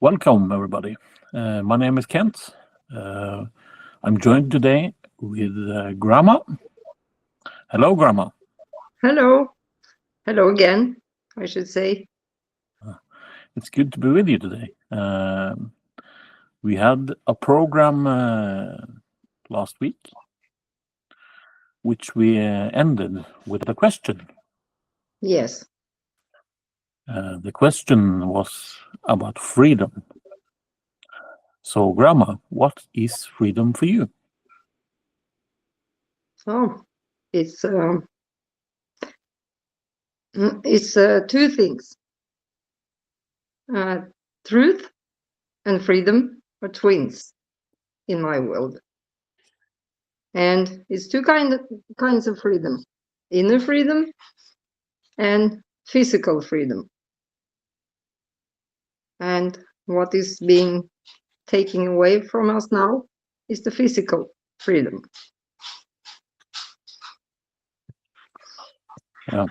Welcome, everybody. My name is Kent. I'm joined today with Grandma. Hello, Grandma. Hello. Hello again, I should say. It's good to be with you today. We had a program last week, which we ended with a question. Yes. The question was about freedom. So, Grandma, what is freedom for you? Oh, it's two things. Truth and freedom are twins in my world, and it's two kinds of freedom: inner freedom and physical freedom. And what is being taken away from us now is the physical freedom. Yeah.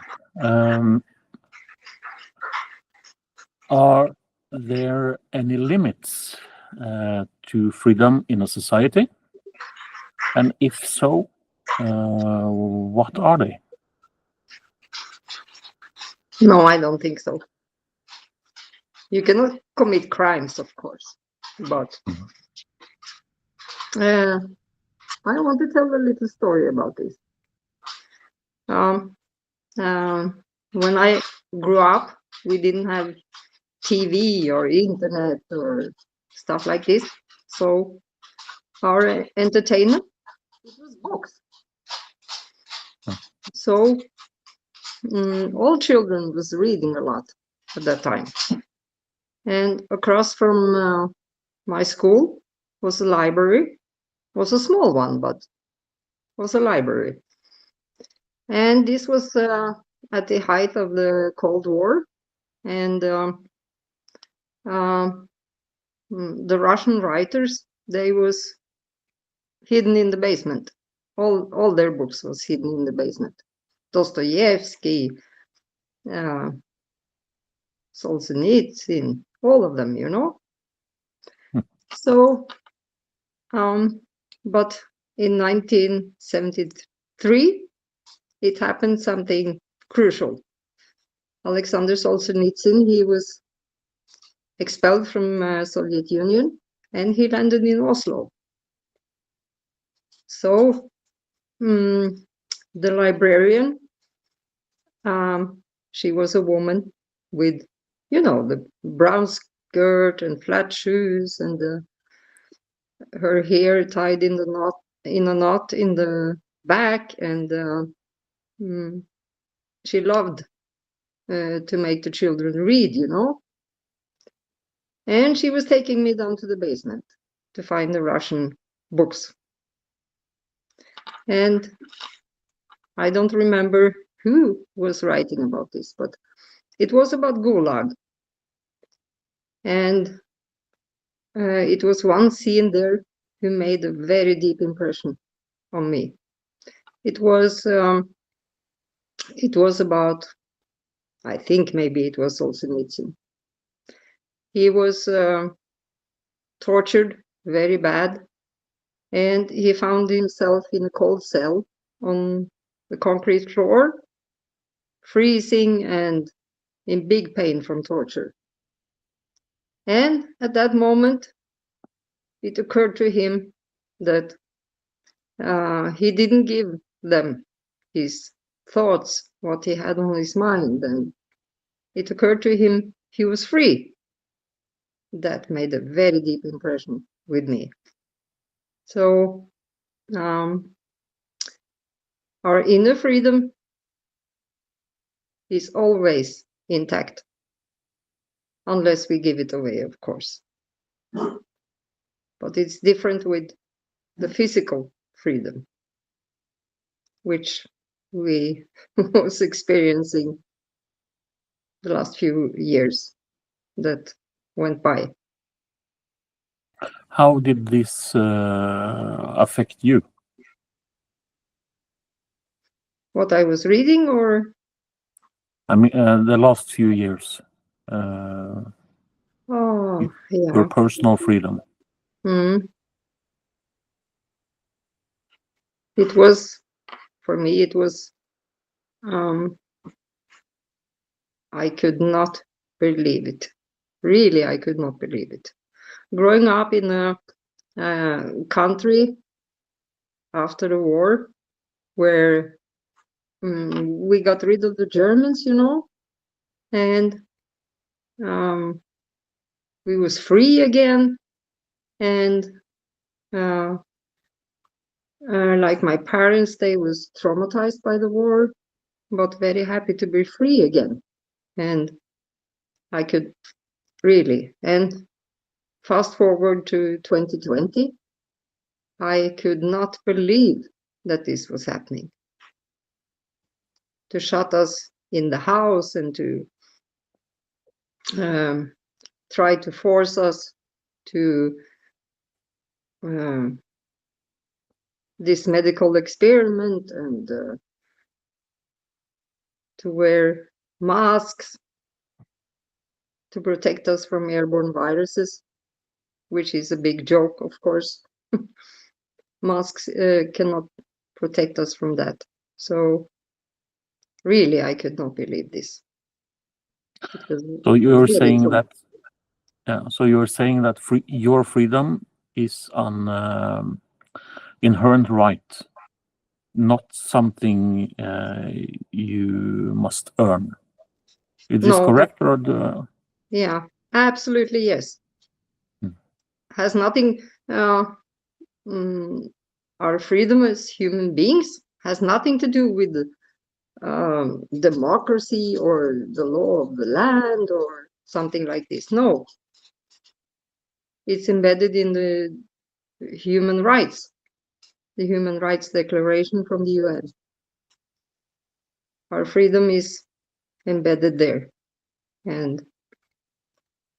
Are there any limits to freedom in a society? And if so, what are they? No, I don't think so. You cannot commit crimes, of course, but I want to tell a little story about this. When I grew up, we didn't have TV or internet or stuff like this. So our entertainment, it was books. So all children was reading a lot at that time. And across from my school was a library. It was a small one, but was a library. And this was at the height of the Cold War. And the Russian writers, they was hidden in the basement. All their books was hidden in the basement. Dostoevsky, Solzhenitsyn, all of them, you know. So, but in 1973, it happened something crucial. Alexander Solzhenitsyn, he was expelled from Soviet Union, and he landed in Oslo. So the librarian, she was a woman with, the brown skirt and flat shoes, and her hair tied in a knot in the back, and she loved to make the children read, And she was taking me down to the basement to find the Russian books. And I don't remember who was writing about this, but it was about Gulag. And it was one scene there who made a very deep impression on me. It was about, I think maybe it was Solzhenitsyn. He was tortured very bad, and he found himself in a cold cell on the concrete floor, freezing and in big pain from torture. And at that moment, it occurred to him that he didn't give them his thoughts, what he had on his mind, and it occurred to him he was free. That made a very deep impression with me. So our inner freedom is always intact, unless we give it away, of course. But it's different with the physical freedom, which we was experiencing the last few years that went by. How did this affect you? What I was reading, or? I mean, the last few years. Oh, your yeah. personal freedom? Mm. It was, for me, it was, I could not believe it. Really, I could not believe it. Growing up in a country after the war where we got rid of the Germans, and we was free again, and like my parents, they was traumatized by the war, but very happy to be free again. And I could really, and fast forward to 2020, I could not believe that this was happening. To shut us in the house and to try to force us to this medical experiment and to wear masks to protect us from airborne viruses, which is a big joke, of course. Masks cannot protect us from that. So really, I could not believe this. So you're really saying true. that, so you're saying that your freedom is an inherent right, not something you must earn. Is this No, correct, or yeah, absolutely yes. Has nothing. Our freedom as human beings has nothing to do with democracy or the law of the land or something like this. No, it's embedded in the human rights, the Human Rights Declaration from the UN. Our freedom is embedded there. And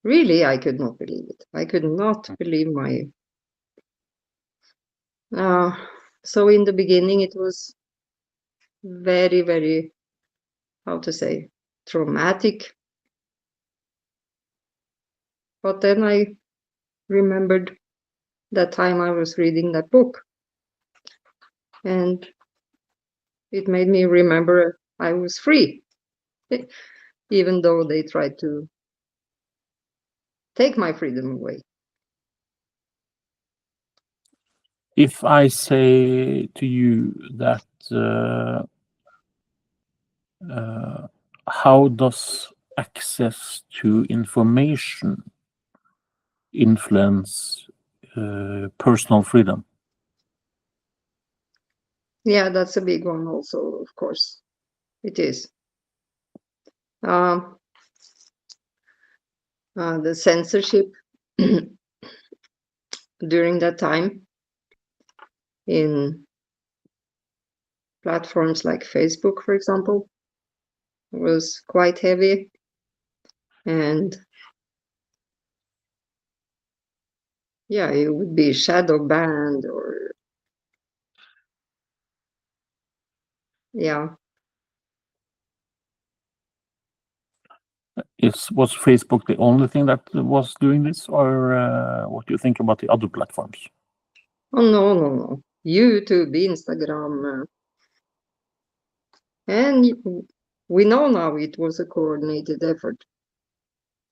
really, I could not believe it. I could not believe my... so in the beginning, it was very, very, how to say, traumatic. But then I remembered that time I was reading that book. And it made me remember I was free, even though they tried to take my freedom away. if I say to you that how does access to information influence personal freedom? Yeah, that's a big one also, of course. It is. The censorship during that time in platforms like Facebook, for example, was quite heavy. And yeah, it would be shadow banned or yeah. Was Facebook the only thing that was doing this, or what do you think about the other platforms? Oh no. YouTube, Instagram, and we know now it was a coordinated effort.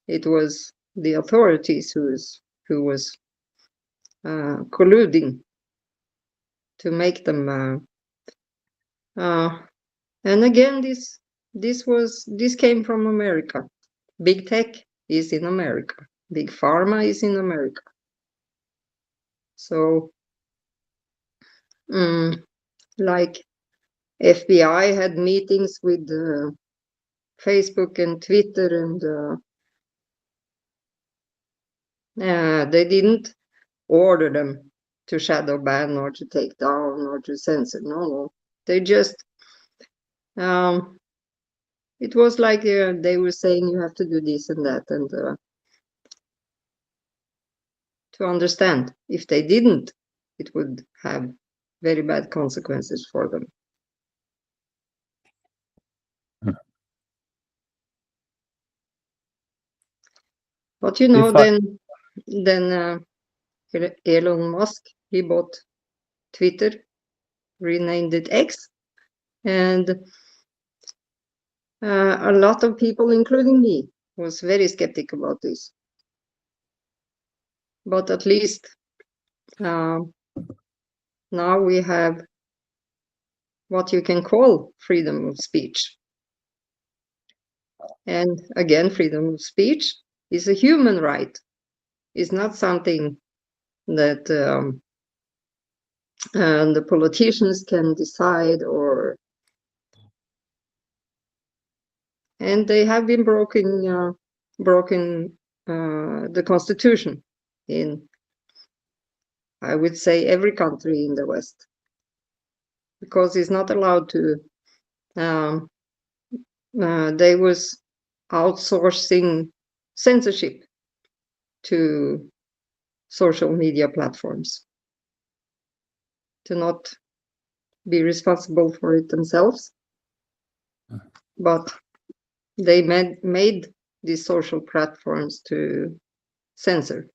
It was the authorities who was colluding to make them. And again, this came from America. Big tech is in America. Big pharma is in America. So, like FBI had meetings with Facebook and Twitter, and they didn't order them to shadow ban or to take down or to censor. No. They just, it was like they were saying you have to do this and that, and to understand if they didn't, it would have very bad consequences for them. But you know, If I- then Elon Musk, he bought Twitter, renamed it X, and a lot of people, including me, was very skeptic about this. But at least now we have what you can call freedom of speech. And again, freedom of speech is a human right. It's not something that the politicians can decide, and they have been broken the constitution in, I would say, every country in the West, because it's not allowed to. They was outsourcing censorship to social media platforms, to not be responsible for it themselves, but they made these social platforms to censor.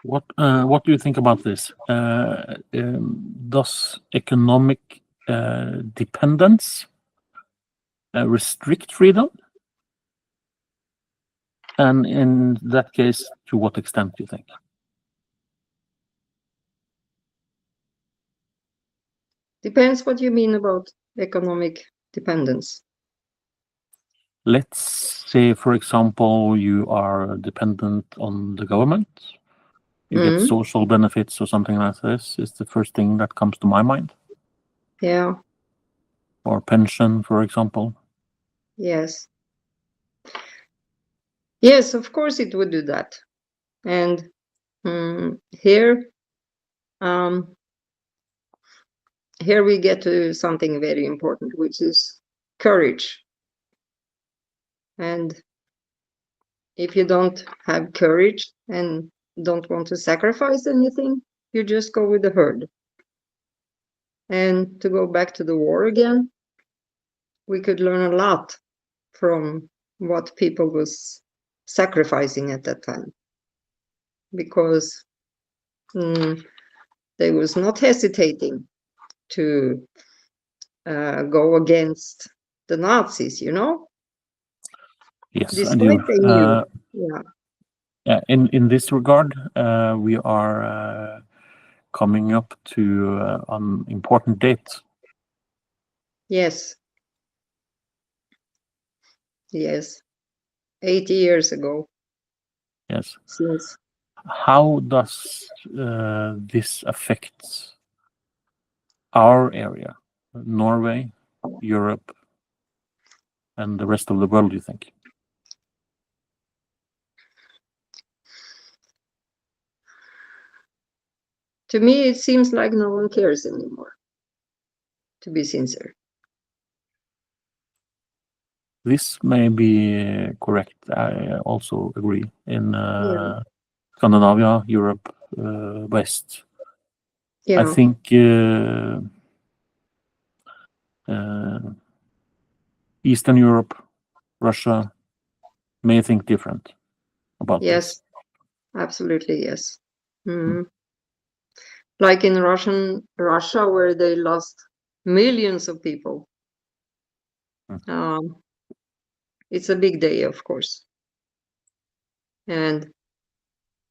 What do you think about this? Does economic dependence restrict freedom? And in that case, to what extent do you think? Depends what you mean about economic dependence. Let's say, for example, you are dependent on the government. You get social benefits or something like this is the first thing that comes to my mind. Yeah. Or pension, for example. Yes. Yes, of course it would do that. And here we get to something very important, which is courage. And if you don't have courage and don't want to sacrifice anything, you just go with the herd. And to go back to the war again, we could learn a lot from what people was sacrificing at that time, because they was not hesitating to go against the Nazis, you know. Yes, Despite I do. they knew. Yeah. In this regard, we are coming up to an important date. Yes. 80 years ago. Yes. Since. How does this affect our area, Norway, Europe, and the rest of the world, do you think? To me, it seems like no one cares anymore, to be sincere. This may be correct. I also agree. In Scandinavia, Europe, West. Yeah. I think Eastern Europe, Russia may think different about Yes, this. absolutely, yes. Like in Russia, where they lost millions of people. It's a big day, of course. And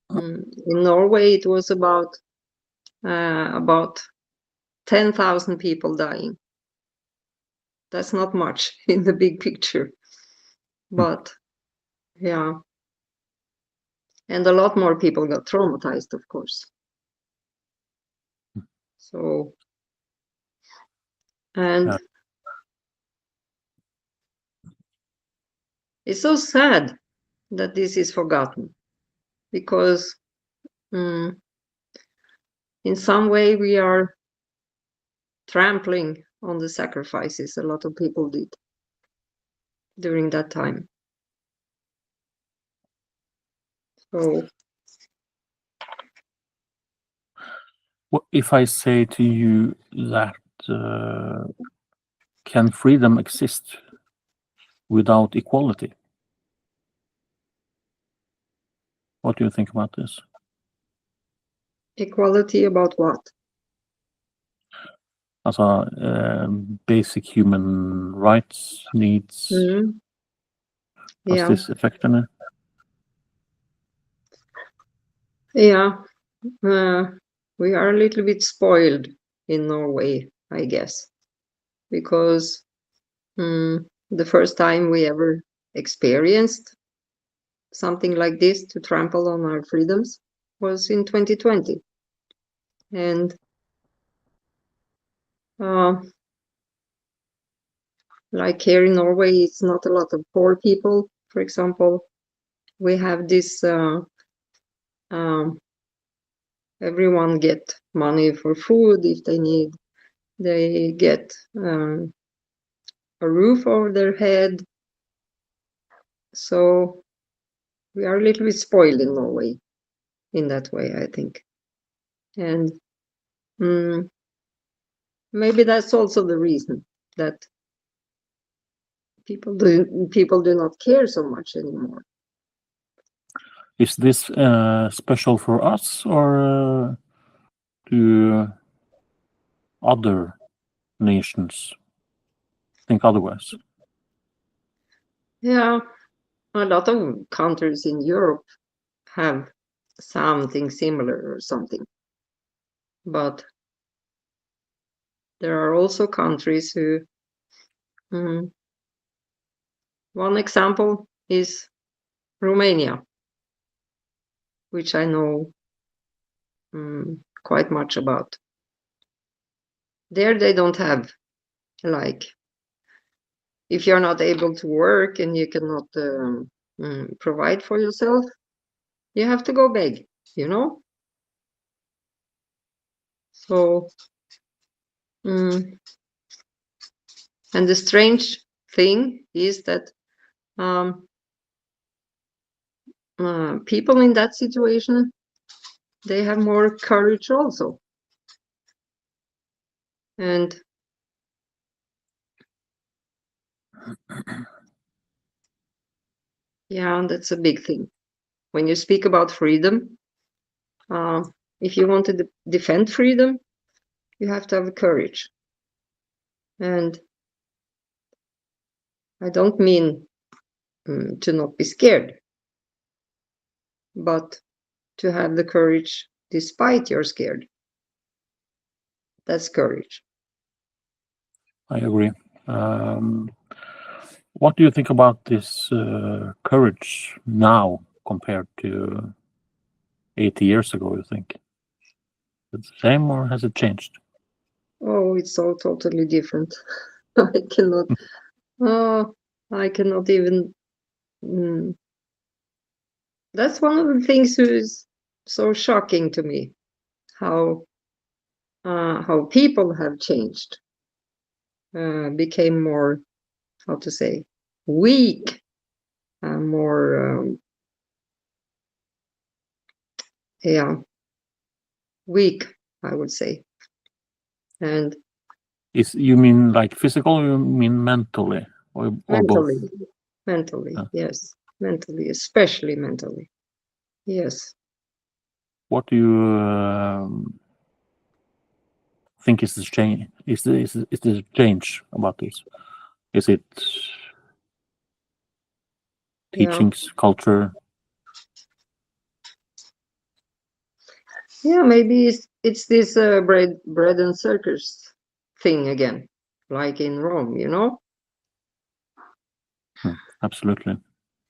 in Norway, it was about 10,000 people dying. That's not much in the big picture, but yeah. And a lot more people got traumatized, of course. So, and it's so sad that this is forgotten, because in some way we are trampling on the sacrifices a lot of people did during that time. So, if I say to you that can freedom exist without equality? What do you think about this? Equality about what? Also, basic human rights needs. Mm. Does Yeah. this affect any? Yeah. We are a little bit spoiled in Norway, I guess, because the first time we ever experienced something like this, to trample on our freedoms, was in 2020. And like here in Norway, it's not a lot of poor people. For example, we have this everyone get money for food if they need. They get a roof over their head. So we are a little bit spoiled in Norway in that way, I think. And maybe that's also the reason that people do not care so much anymore. Is this special for us, or do other nations think otherwise? Yeah, a lot of countries in Europe have something similar or something. But there are also countries who, one example is Romania, which I know quite much about. There they don't have, like, if you're not able to work and you cannot provide for yourself, you have to go beg, you know? So, and the strange thing is that people in that situation, they have more courage also. And yeah, that's a big thing. When you speak about freedom, if you want to defend freedom, you have to have courage. And I don't mean to not be scared, but to have the courage despite you're scared. That's courage. I agree. What do you think about this courage now compared to 80 years ago, you think? Is it the same, or has it changed? Oh, it's all totally different. I cannot even. That's one of the things that is so shocking to me, how people have changed, became more, how to say, weak, more, weak, I would say. And You mean like physical, or you mean mentally, or mentally, both? mentally, yes, mentally, especially mentally, yes. What do you think is the change? Is the change about this? Is it teachings, culture? Yeah, maybe it's this bread and circus thing again, like in Rome, you know? Absolutely.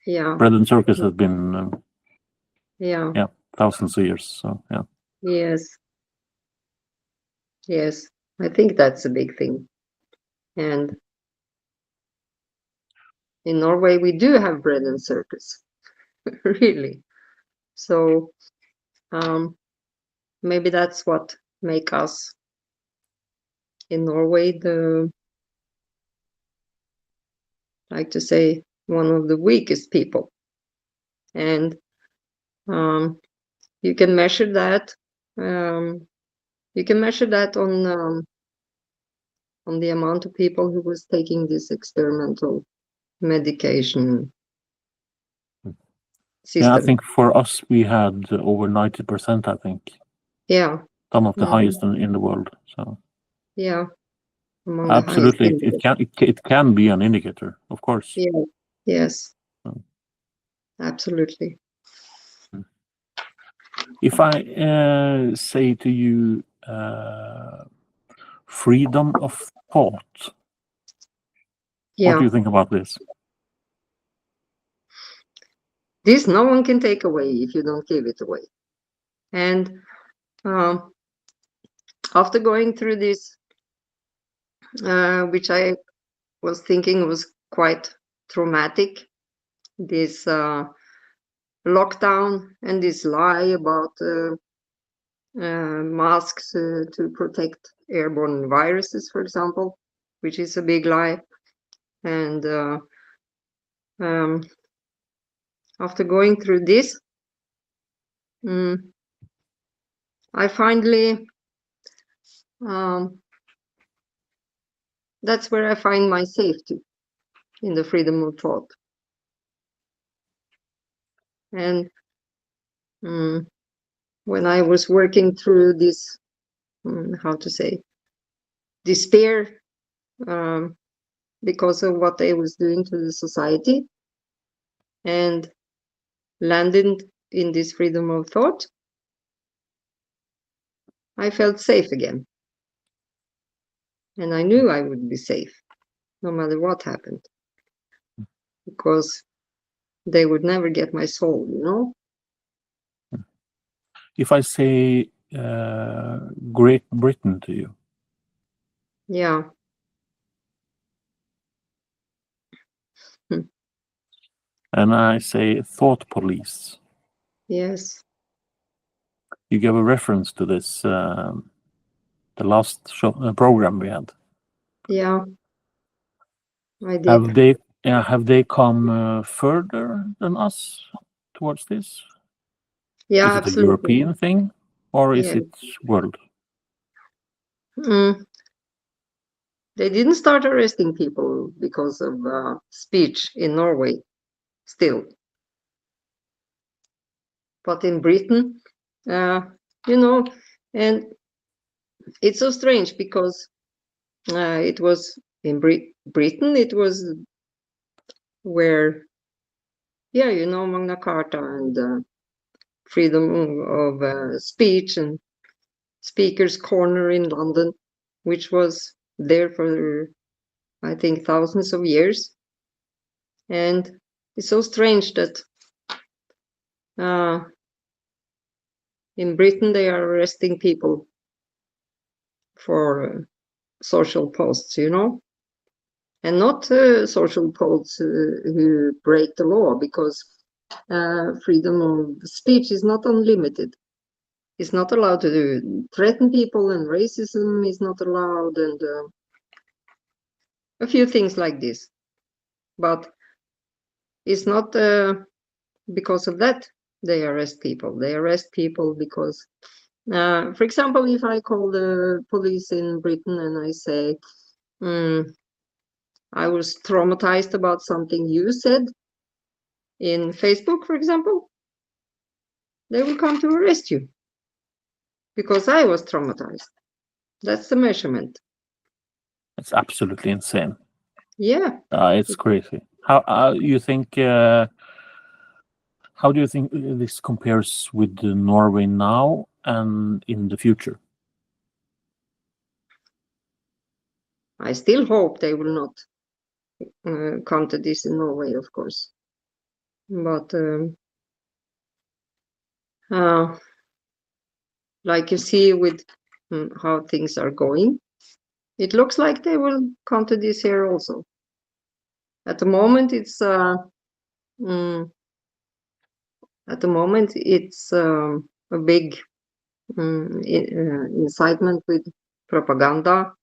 Yeah. Bread and circus has been Yeah. thousands of years. So yeah. Yes. Yes. I think that's a big thing. And in Norway, we do have bread and circus, really. So maybe that's what make us in Norway like to say, one of the weakest people. And you can measure that. You can measure that on the amount of people who was taking this experimental medication. system. Yeah, I think for us we had over 90%. I think Yeah, some of the Mhm. highest in the world. So yeah, among the highest absolutely, in the world. it can be an indicator, of course. Yeah, yes, Mm. absolutely. If I say to you, freedom of thought, what do Yeah, you think about this? this no one can take away if you don't give it away. And after going through this, which I was thinking was quite traumatic, this lockdown and this lie about masks to protect airborne viruses, for example, which is a big lie. And after going through this, I finally, that's where I find my safety, in the freedom of thought. And when I was working through this, how to say, despair, because of what I was doing to the society, and landed in this freedom of thought, I felt safe again. And I knew I would be safe no matter what happened, because they would never get my soul, you know? If I say Great Britain to you, Yeah. and I say thought police, Yes. you gave a reference to this, the last program we had. Yeah. I did. Have they come further than us towards this? Yeah, Is it a absolutely. European thing, or is Yeah. it world? They didn't start arresting people because of speech in Norway still. But in Britain, you know, and it's so strange because it was in Britain, it was where, yeah, you know, Magna Carta and freedom of speech and Speaker's Corner in London, which was there for, I think, thousands of years. And it's so strange that in Britain they are arresting people for social posts, you know, and not social posts who break the law, because freedom of speech is not unlimited. It's not allowed to threaten people, and racism is not allowed, and a few things like this. But it's not because of that they arrest people. They arrest people because, for example, if I call the police in Britain and I say, I was traumatized about something you said in Facebook, for example, they will come to arrest you because I was traumatized. That's the measurement. It's absolutely insane. Yeah. It's crazy. How you think? How do you think this compares with Norway now and in the future? I still hope they will not come to this in Norway, of course. But like you see with how things are going, it looks like they will come to this here also. At the moment, it's a big incitement with propaganda,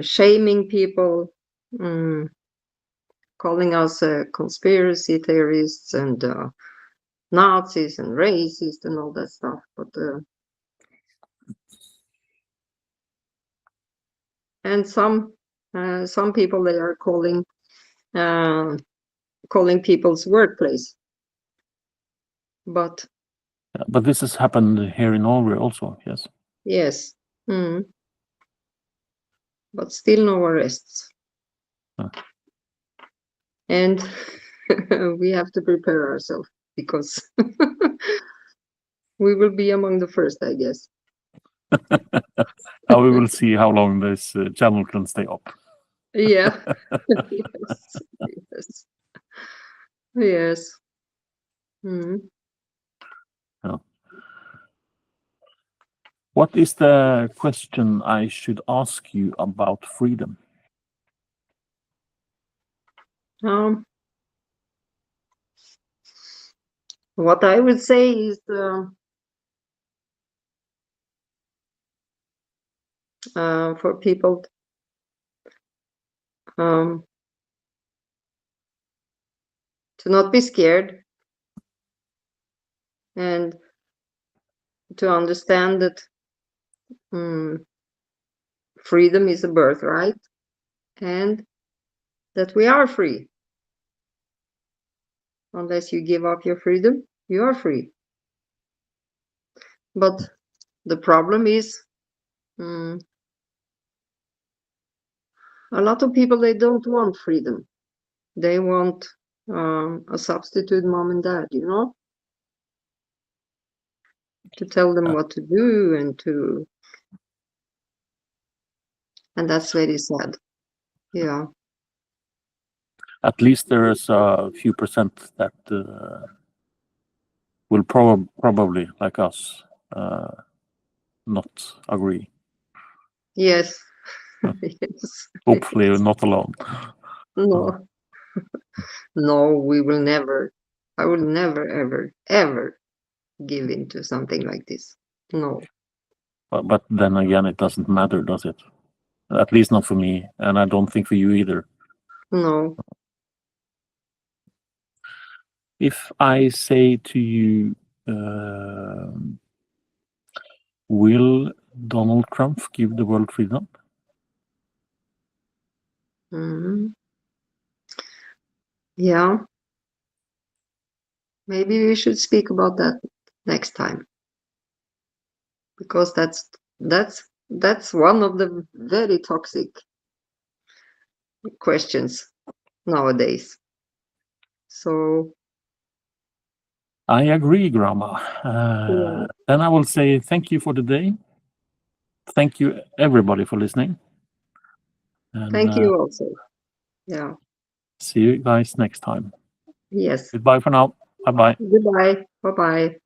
shaming people, calling us conspiracy theorists and Nazis and racists and all that stuff. But and some people they are calling calling people's workplace. But this has happened here in Norway also, yes. yes, but still no arrests. And we have to prepare ourselves because we will be among the first, I guess. We will see how long this channel can stay up. Yeah. Yes. Yeah. What is the question I should ask you about freedom? What I would say is for people to not be scared and to understand that freedom is a birthright and that we are free. Unless you give up your freedom, you are free. But the problem is a lot of people, they don't want freedom. They want a substitute mom and dad, to tell them what to do and that's very sad. Yeah. At least there is a few percent that will probably, like us, not agree. Yes. Yes. Hopefully not alone. No. No, we will never. I will never, ever, ever give in to something like this. No. But then again, it doesn't matter, does it? At least not for me, and I don't think for you either. No. If I say to you, will Donald Trump give the world freedom? Yeah. Maybe we should speak about that next time. Because that's one of the very toxic questions nowadays. So I agree, Grandma. Then I will say thank you for today. Thank you, everybody, for listening. And, thank you also. Yeah. See you guys next time. Yes. Goodbye for now. Bye-bye. Goodbye. Bye-bye.